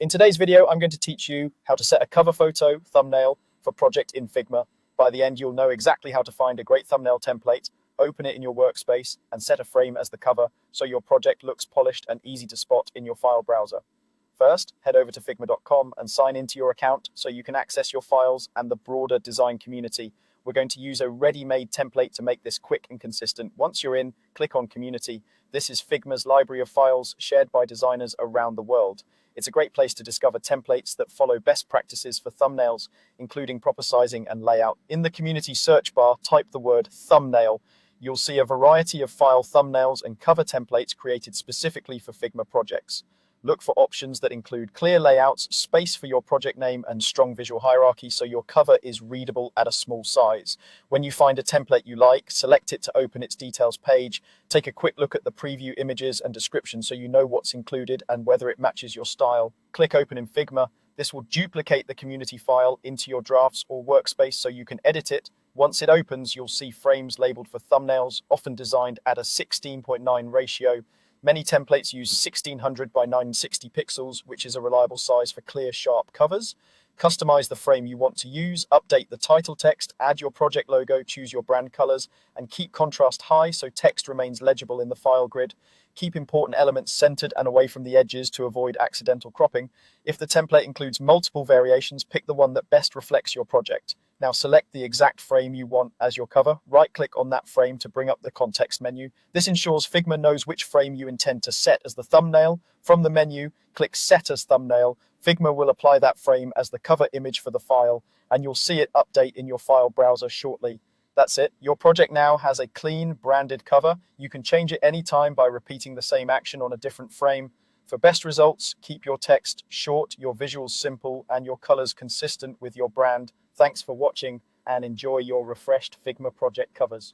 In today's video, I'm going to teach you how to set a cover photo thumbnail for project in Figma. By the end, you'll know exactly how to find a great thumbnail template, open it in your workspace, and set a frame as the cover so your project looks polished and easy to spot in your file browser. First, head over to figma.com and sign into your account so you can access your files and the broader design community. We're going to use a ready-made template to make this quick and consistent. Once you're in, click on Community. This is Figma's library of files shared by designers around the world. It's a great place to discover templates that follow best practices for thumbnails, including proper sizing and layout. In the community search bar, type the word thumbnail. You'll see a variety of file thumbnails and cover templates created specifically for Figma projects. Look for options that include clear layouts, space for your project name, and strong visual hierarchy so your cover is readable at a small size. When you find a template you like, select it to open its details page. Take a quick look at the preview images and description so you know what's included and whether it matches your style. Click Open in Figma. This will duplicate the community file into your drafts or workspace so you can edit it. Once it opens, you'll see frames labeled for thumbnails, often designed at a 16:9 ratio. Many templates use 1600 by 960 pixels, which is a reliable size for clear, sharp covers. Customize the frame you want to use, update the title text, add your project logo, choose your brand colors, and keep contrast high so text remains legible in the file grid. Keep important elements centered and away from the edges to avoid accidental cropping. If the template includes multiple variations, pick the one that best reflects your project. Now select the exact frame you want as your cover. Right-click on that frame to bring up the context menu. This ensures Figma knows which frame you intend to set as the thumbnail. From the menu, click Set as Thumbnail. Figma will apply that frame as the cover image for the file, and you'll see it update in your file browser shortly. That's it. Your project now has a clean, branded cover. You can change it anytime by repeating the same action on a different frame. For best results, keep your text short, your visuals simple, and your colors consistent with your brand. Thanks for watching and enjoy your refreshed Figma project covers.